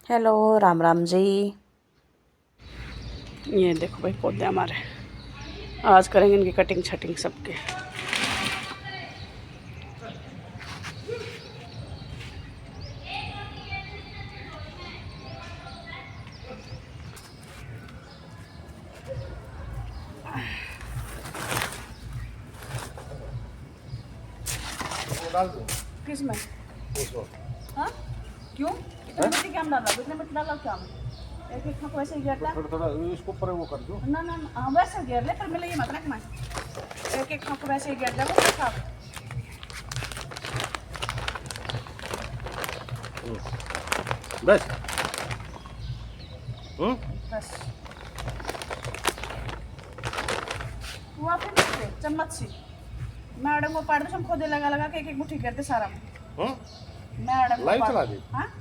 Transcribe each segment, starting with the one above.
Hello, Ram Ram ji. ये देखो भाई पौधे हमारे, आज करेंगे इनकी कटिंग छटिंग सबके। डाल दो किसमें? उसको। हाँ, क्यों इतनी मिट्टी क्या डाला? इतनी मिट्टी डाला क्या? एक एक को वैसे ही गिरता। थोड़ा थोड़ा इसको ऊपर वो कर दो। ना ना ना, हाँ वैसे गिर ले, पर मिले ये मत रखना। एक एक को वैसे ही गिर जाए वो साफ। बस बस हुआ फिर से चम्मच सी मैडम को पाड़ दो, हम खुद लगा लगा के एक एक मुट्ठी करते सारा। मैडम को लाइव पाड़- चला दी हाँ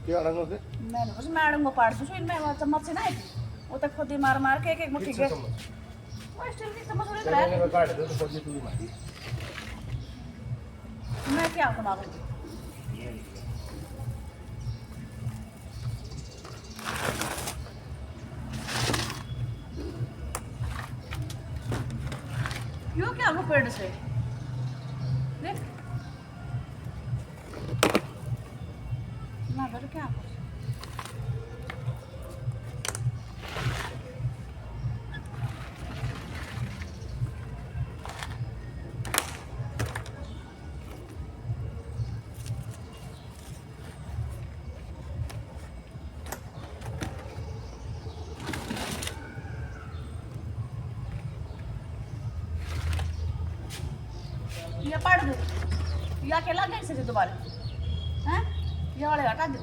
क्या रंग से मैंने बस मैडम को पाड़ दूँ इनमें वो चम्मच से ना एक वो तक खुद ही मार मार के एक एक मुट्ठी के वो स्टील की चम्मच उड़े चलेंगे मैं काट दे तो खोजी तू ही मारी। मैं क्या बना दूँगी? क्यों क्या वो पेड़ से देख ना कर क्या ये पाड़ दो या अकेला कैसे से दोबारा हैं ये वाले हटा दो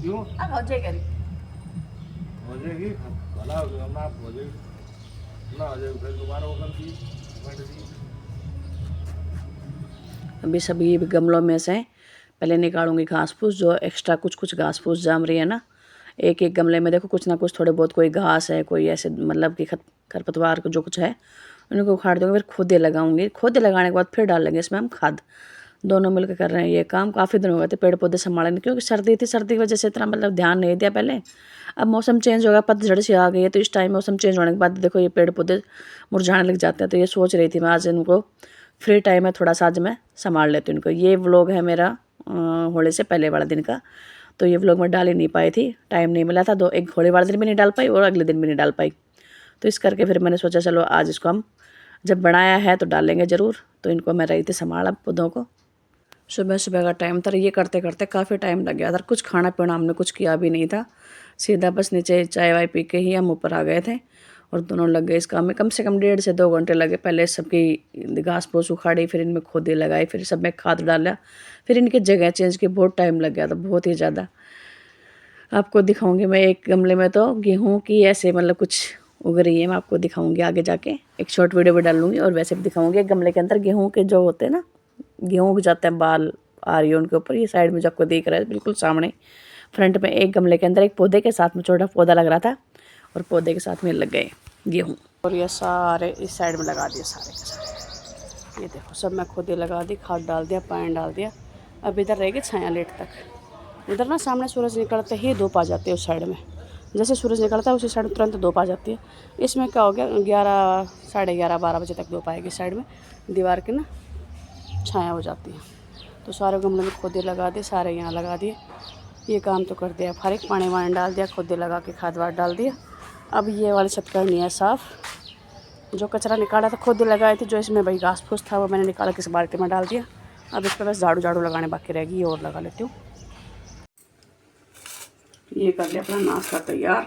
क्यों अब हो जाए करी हो जाएगी भला हो गया ना हो जाएगी ना हो जाएगी फिर दोबारा वो गलती बैठ दी। अभी सभी गमलों में से पहले निकालूंगी घास फूस, जो एक्स्ट्रा कुछ कुछ घास फूस जम रही है ना। एक एक गमले में देखो कुछ ना कुछ थोड़े बहुत, कोई घास है, कोई ऐसे मतलब कि खरपतवार को जो कुछ है उनको उखाड़ दूंगी, फिर खुद ही लगाऊंगी। खुद ही लगाने के बाद फिर डालेंगे इसमें हम खाद। दोनों मिलकर कर रहे हैं ये काम। काफ़ी दिन हो गए थे पेड़ पौधे संभालने, क्योंकि सर्दी थी, सर्दी की वजह से इतना मतलब ध्यान नहीं दिया पहले। अब मौसम चेंज हो गया, पतझड़ सी आ गई है, तो इस टाइम मौसम चेंज होने के बाद देखो ये पेड़ पौधे मुरझाने लग जाते हैं। तो ये सोच रही थी मैं आज इनको फ्री टाइम है थोड़ा सा, आज मैं संभाल लेती हूँ इनको। ये व्लॉग है मेरा होली से पहले वाला दिन का। तो ये व्लॉग मैं डाल ही नहीं पाई थी, टाइम नहीं मिला था। एक होली वाले दिन भी नहीं डाल पाई और अगले दिन भी नहीं डाल पाई। तो इस करके फिर मैंने सोचा चलो आज इसको हम जब बनाया है तो डालेंगे ज़रूर। तो इनको मैं रही थी संभाला पौधों को। सुबह सुबह का टाइम था, ये करते करते काफ़ी टाइम लग गया था। कुछ खाना पीना हमने कुछ किया भी नहीं था, सीधा बस नीचे चाय वाय पी के ही हम ऊपर आ गए थे। और दोनों लग गए इस काम में, कम से कम 1.5 से 2 घंटे लगे। पहले सबकी घास फूस उखाड़ी, फिर इनमें खोदे लगाई, फिर सब में खाद डाला, फिर इनकी जगह चेंज की। बहुत टाइम लग गया था, बहुत ही ज़्यादा। आपको दिखाऊंगी मैं एक गमले में तो गेहूँ की ऐसे मतलब कुछ उग रही है, मैं आपको दिखाऊंगी आगे जाके। एक शॉर्ट वीडियो भी डालूंगी और वैसे भी दिखाऊंगी। एक गमले के अंदर गेहूँ के जो होते हैं ना, गेहूँ उग जाते हैं, बाल आ रही है उनके ऊपर। ये साइड में जो आपको दिख रहा है बिल्कुल सामने फ्रंट में, एक गमले के अंदर एक पौधे के साथ में छोटा पौधा लग रहा था और पौधे के साथ में लग गए गेहूँ। और ये सारे इस साइड में लगा दिए सारे के सारे। ये देखो सब मैं खुद ही लगा दी, खाद डाल दिया, पानी डाल दिया। अब इधर रहेगी छाया लेट तक। इधर ना सामने सूरज निकलते ही धूप आ जाती है उस साइड में। जैसे सूरज निकलता है उसी साइड में तुरंत धूप आ जाती है। इसमें क्या हो गया, 11 साढ़े 11 12 बजे तक धूप आएगी साइड में, दीवार की ना छाया हो जाती है। तो सारे गमलों में खोदे लगा दिए, सारे यहाँ लगा दिए। ये काम तो कर दिया, हर एक पानी वानी डाल दिया, खोदे लगा के खाद वाद डाल दिया। अब ये वाली छत करनी है साफ़। जो कचरा निकाला था खोदे लगाए थे, जो इसमें भाई घास फूस था वो मैंने निकाला किस बाल्टी में डाल दिया। अब इस पर बस झाड़ू झाड़ू लगाने बाकी रहेगी, ये और लगा लेती हूँ। ये कर लिया अपना नाश्ता तैयार।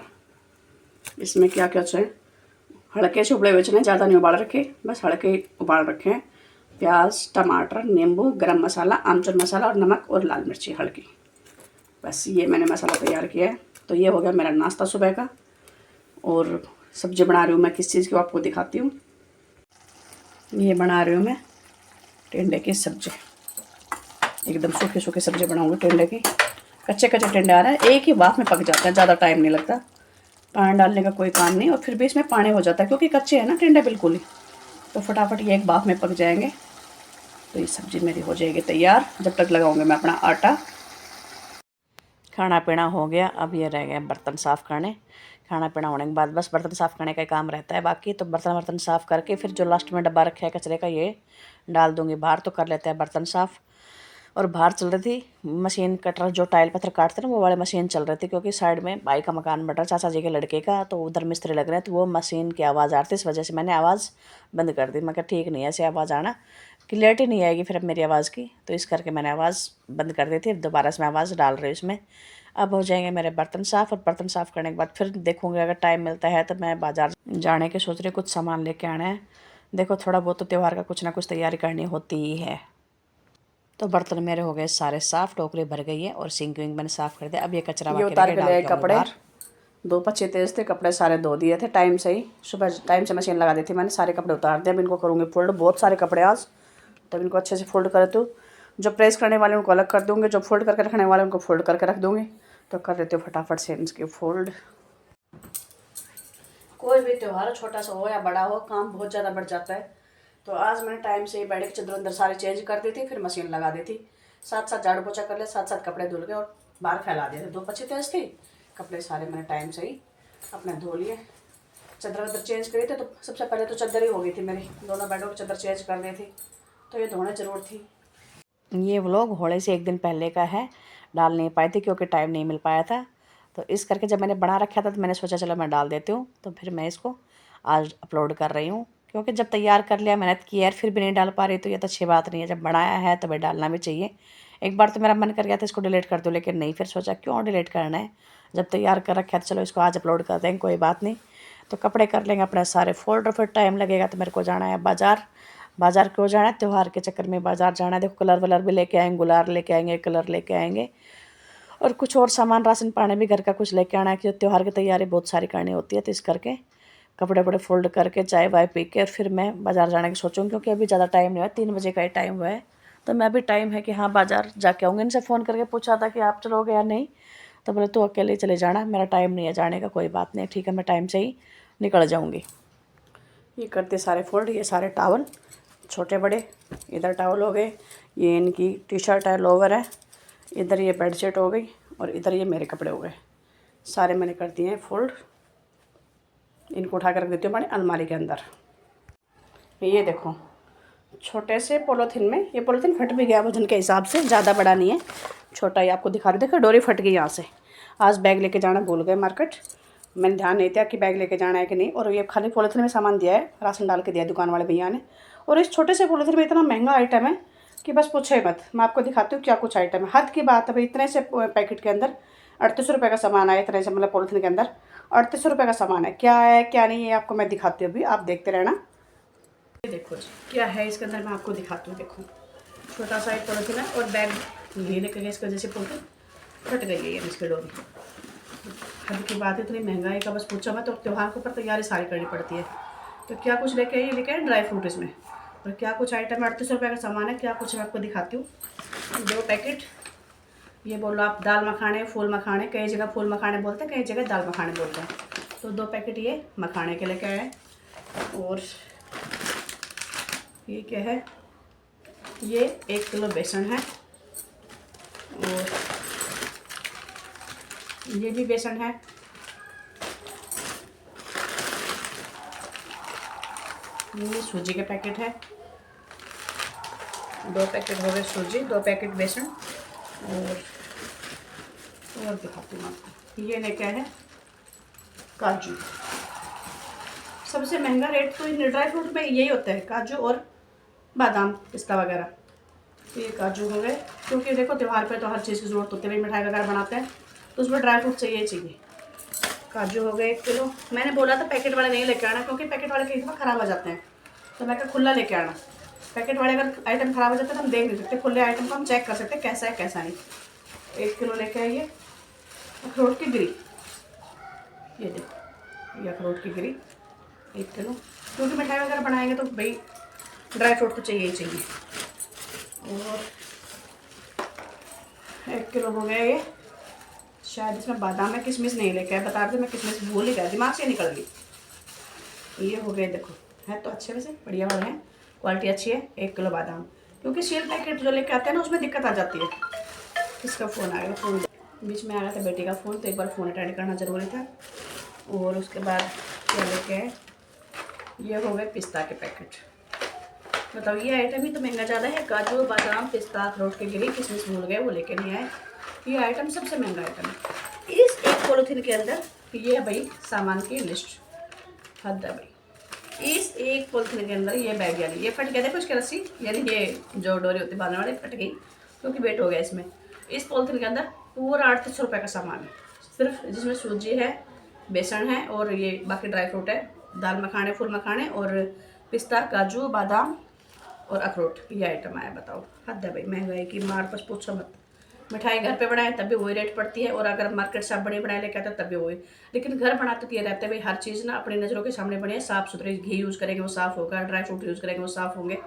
इसमें क्या क्या चाहिए, हल्के से उबले हुए चने, ज़्यादा नहीं उबाल रखे, बस हल्के उबाल रखे हैं। प्याज, टमाटर, नींबू, गरम मसाला, आमचूर मसाला और नमक और लाल मिर्ची हल्की। बस ये मैंने मसाला तैयार किया है। तो ये हो गया मेरा नाश्ता सुबह का। और सब्जी बना रही हूँ मैं, किस चीज़ की आपको दिखाती हूँ। ये बना रही हूँ मैं टिंडे की सब्जी, एकदम सूखी सूखी सब्जी बनाऊँगी टिंडे की। कच्चे कच्चे टिंडे आ रहे हैं, एक ही भाप में पक जाते हैं, ज़्यादा टाइम नहीं लगता, पानी डालने का कोई काम नहीं। और फिर भी इसमें पानी हो जाता है क्योंकि कच्चे हैं ना टिंडे बिल्कुल ही, तो फटाफट ये एक भाप में पक जाएंगे। तो ये सब्ज़ी मेरी हो जाएगी तैयार। जब तक लगाऊंगी मैं अपना आटा। खाना पीना हो गया, अब ये रह गया बर्तन साफ़ करने। खाना पीना होने के बाद बस बर्तन साफ़ करने का काम रहता है बाकी। तो बर्तन साफ़ करके फिर जो लास्ट में डब्बा रखा है कचरे का ये डाल दूँगी बाहर। तो कर लेते हैं बर्तन साफ़। और बाहर चल रही थी मशीन कटर, जो टाइल पत्थर काटते हैं ना वो वाले मशीन चल रही थी, क्योंकि साइड में भाई का मकान बन रहा है चाचा जी के लड़के का, तो उधर मिस्त्री लग रहे हैं, तो वो मशीन की आवाज़ आ रही थी। इस वजह से मैंने आवाज़ बंद कर दी। मैं कहा ठीक नहीं है ऐसे आवाज़ आना, क्लियरिटी नहीं आएगी फिर अब मेरी आवाज़ की, तो इस करके मैंने आवाज़ बंद कर दी थी। दोबारा से मैं आवाज़ डाल रही हूँ इसमें। अब हो जाएंगे मेरे बर्तन साफ़, और बर्तन साफ़ करने के बाद फिर देखूँगी अगर टाइम मिलता है तो मैं बाज़ार जाने के सोच रही, कुछ सामान लेके आना है। देखो थोड़ा बहुत तो त्यौहार का कुछ ना कुछ तैयारी करनी होती ही है। तो बर्तन मेरे हो गए सारे साफ़, टोकरी भर गई है और सिंक विंक मैंने साफ़ कर दिया। अब ये कचरा ये उतार के ले कपड़े, 2 पच्चे तेज थे, कपड़े सारे धो दिए थे टाइम से ही। सुबह टाइम से मशीन लगा दी थी मैंने, सारे कपड़े उतार दिए। अब इनको करूँगी फोल्ड, बहुत सारे कपड़े आज, तब इनको अच्छे से फोल्ड कर दूँ। जो प्रेस करने वाले उनको अलग कर दूँगी, जो फोल्ड करके रखने वाले उनको फोल्ड करके रख दूँगी। तो कर देती हूँ फटाफट से इनकी फोल्ड। कोई भी त्यौहार छोटा सा हो या बड़ा हो, काम बहुत ज़्यादा बढ़ जाता है। तो आज मैंने टाइम से ही बेड की चादर अंदर सारी चेंज कर दी थी, फिर मशीन लगा दी थी। साथ साथ झाड़ू पोछा कर लिया, साथ साथ कपड़े धुल गए और बाहर फैला दिए थे। 2 पच्ची तेज थी, कपड़े सारे मैंने टाइम से ही अपने धो लिए। चादर वदर चेंज करी थी, तो सबसे पहले तो चादर ही हो गई थी मेरी, दोनों बेडों की चादर चेंज कर दी थी, तो ये धोने ज़रूर थी। ये व्लॉग होली से 1 दिन पहले का है, डाल नहीं पाई थी क्योंकि टाइम नहीं मिल पाया था। तो इस करके जब मैंने बना रखा था तो मैंने सोचा चलो मैं डाल देती हूँ, तो फिर मैं इसको आज अपलोड कर रही हूँ। क्योंकि जब तैयार कर लिया, मेहनत की यार, फिर भी नहीं डाल पा रही तो ये तो अच्छी बात नहीं है। जब बनाया है तो भाई डालना भी चाहिए। एक बार तो मेरा मन कर गया था इसको डिलीट कर दूँ, लेकिन नहीं, फिर सोचा क्यों डिलीट करना है, जब तैयार कर रखा है तो चलो इसको आज अपलोड कर देंगे, कोई बात नहीं। तो कपड़े कर लेंगे अपने सारे फोल्ड, और फिर टाइम लगेगा तो मेरे को जाना है बाज़ार। बाज़ार क्यों जाना है, त्यौहार के चक्कर में बाज़ार जाना है। देखो कलर वलर भी लेके आएंगे, गुलाल लेके आएंगे, कलर लेके आएंगे, और कुछ और सामान राशन पानी भी घर का कुछ लेके आना है, कि त्यौहार की तैयारी बहुत सारी करनी होती है। तो इस करके कपड़े वपड़े फोल्ड करके चाय वाय पी के और फिर मैं बाज़ार जाने की सोचूंगी, क्योंकि अभी ज़्यादा टाइम नहीं हुआ, 3 बजे का ही टाइम हुआ है। तो मैं भी टाइम है कि हाँ बाज़ार जाके आऊँगी। इनसे फ़ोन करके पूछा था कि आप चलोगे या नहीं, तो बोले तो अकेले चले जाना, मेरा टाइम नहीं है जाने का। कोई बात नहीं, ठीक है, मैं टाइम से ही निकल जाऊँगी। ये करते सारे फोल्ड, ये सारे टावल छोटे बड़े, इधर टावल हो गए, ये इनकी टी शर्ट है, लोवर है, इधर ये बेड शीट हो गई, और इधर ये मेरे कपड़े हो गए। सारे मैंने कर दिए हैं फोल्ड। इनको उठा कर रख देती हूँ मैंने अलमारी के अंदर। ये देखो छोटे से पॉलीथीन में, ये पॉलीथीन फट भी गया वजन के हिसाब से, ज़्यादा बड़ा नहीं है, छोटा ही आपको दिखा रही। देखो डोरी फट गई यहाँ से। आज बैग लेके जाना भूल गए मार्केट, मैंने ध्यान नहीं दिया कि बैग लेके जाना है कि नहीं। और ये खाली पॉलीथीन में सामान दिया है, राशन डाल के दिया दुकान वाले भैया ने। और इस छोटे से पॉलीथीन में इतना महंगा आइटम है कि बस पूछो ही मत। मैं आपको दिखाती हूँ क्या कुछ आइटम है। हद की बात है भाई, इतने से पैकेट के अंदर 38 रुपये का सामान आया, इतने से मतलब पॉलीथीन के अंदर 38 रुपये का सामान है। क्या है क्या नहीं है आपको मैं दिखाती हूँ, अभी आप देखते रहना। ये देखो जी क्या है इसके अंदर, मैं आपको दिखाती हूँ। देखो छोटा सा एक पॉलीथीन है, और बैग ये लेके गए, इसकी वजह से पॉलीथीन फट गई है ये इसकी डोरी। हद की बात है, इतनी महंगाई का बस पूछो मत। तो त्यौहार के ऊपर तैयारी सारी करनी पड़ती है। तो क्या कुछ लेके आइए, लेके आए ड्राई फ्रूट इसमें, और क्या कुछ आइटम 38 रुपये का सामान है। क्या कुछ मैं आपको दिखाती हूँ। 2 पैकेट, ये बोलो आप दाल मखाने, फूल मखाने, कई जगह फूल मखाने बोलते हैं, कई जगह दाल मखाने बोलते हैं। तो 2 पैकेट ये मखाने के लेके आए। और ये क्या है, ये 1 किलो बेसन है, और ये भी बेसन है। ये सूजी के पैकेट है, 2 पैकेट हो गए सूजी, 2 पैकेट बेसन। और दिखाती हूँ आपको, ये लेके आए हैं काजू। सबसे महंगा रेट तो इन ड्राई फ्रूट में यही होता है, काजू और बादाम पिस्ता वगैरह। तो ये काजू हो गए, क्योंकि देखो त्यौहार पे तो हर चीज़ की ज़रूरत होती है, भाई मिठाई वगैरह बनाते हैं तो उसमें ड्राई फ्रूट चाहिए चाहिए। काजू हो गए 1 किलो। मैंने बोला था पैकेट वाले नहीं लेके आना, क्योंकि पैकेट वाले कई दफ़ा ख़राब हो जाते हैं, तो मैं कहा खुला लेके आना। पैकेट वाले अगर आइटम ख़राब हो जाते हैं तो हम देख नहीं सकते, खुले आइटम को हम चेक कर सकते हैं कैसा है कैसा नहीं। 1 किलो लेके आइए। अखरोट की गिरी, ये देखो, ये अखरोट की गिरी 1 किलो, क्योंकि मिठाई वगैरह बनाएंगे तो भाई ड्राई फ्रूट तो चाहिए ही चाहिए। और 1 किलो हो गया ये। शायद इसमें बादाम है, किशमिश नहीं लेके आए, बता रही मैं किशमिश भूल ही गया, दिमाग से निकल गई। ये हो गए, देखो है तो अच्छे वैसे बढ़िया वाले हैं, क्वालिटी अच्छी है। 1 किलो बादाम, क्योंकि सील पैकेट जो लेके आते हैं ना उसमें दिक्कत आ जाती है। किसका फ़ोन आएगा, फ़ोन बीच में आ गया था बेटी का फ़ोन, तो एक बार फ़ोन अटेंड करना ज़रूरी था। और उसके बाद क्या लेके आए, ये हो गए पिस्ता के पैकेट। बताओ ये आइटम ही तो महंगा ज़्यादा है, काजू बादाम पिस्ता अखरोट के गिरी किशमिश भूल गए, वो लेके नहीं आए। ये आइटम सबसे महंगा आइटम है। इस एक पॉलीथीन के अंदर ये है भाई सामान की लिस्ट, हद है भाई। इस एक पॉलीथीन के अंदर ये बैग, यानी ये फट गया, देखो इसकी रस्सी, यानी ये जो डोरी होती है बांधने वाली फट गई क्योंकि वेट हो गया इसमें। इस पॉलीथीन के अंदर पूरा 800 रुपये का सामान है सिर्फ, जिसमें सूजी है, बेसन है और ये बाकी ड्राई फ्रूट है, दाल मखाने फूल मखाने और पिस्ता काजू बादाम और अखरोट, ये आइटम आया। बताओ हद है भाई, महंगाई की मार, बस पूछो मत। मिठाई घर पे बनाए तब भी वही रेट पड़ती है, और अगर मार्केट से आप बड़ी बनाए लेके आते तब भी वही। लेकिन घर बनाते तो ये रहता है भाई हर चीज़ ना अपनी नज़रों के सामने बने, साफ़ सुथरे, घी यूज़ करेंगे वो साफ़ होगा, ड्राई फ्रूट यूज़ करेंगे वो साफ़ होंगे।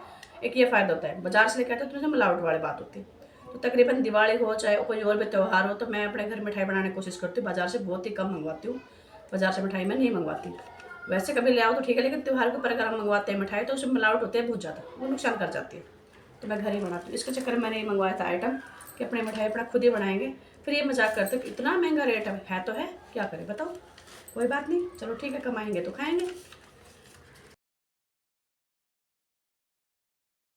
एक ये फ़ायदा होता है। बाजार से लेकर आते तो मिलावट वाली बात होती है। तो तकरीबन दिवाली हो चाहे कोई और भी त्यौहार हो, तो मैं अपने घर मिठाई बनाने की कोशिश करती हूँ। बाजार से बहुत ही कम मंगवाती हूँ, बाजार से मिठाई मैं नहीं मंगवाती। वैसे कभी ले आओ तो ठीक है, लेकिन त्यौहार के ऊपर अगर हम मंगवाते हैं मिठाई तो उसमें मिलावट होती है बहुत ज़्यादा, वो नुकसान कर जाती है। तो मैं घर ही बनाती हूँ। इसके चक्कर में मैंने ये मंगवाया था आइटम कि अपने मिठाई अपना खुद ही बनाएंगे। फिर ये मजाक करते कि इतना महंगा रेट है तो है, क्या करें बताओ। कोई बात नहीं, चलो ठीक है, कमाएंगे तो खाएंगे।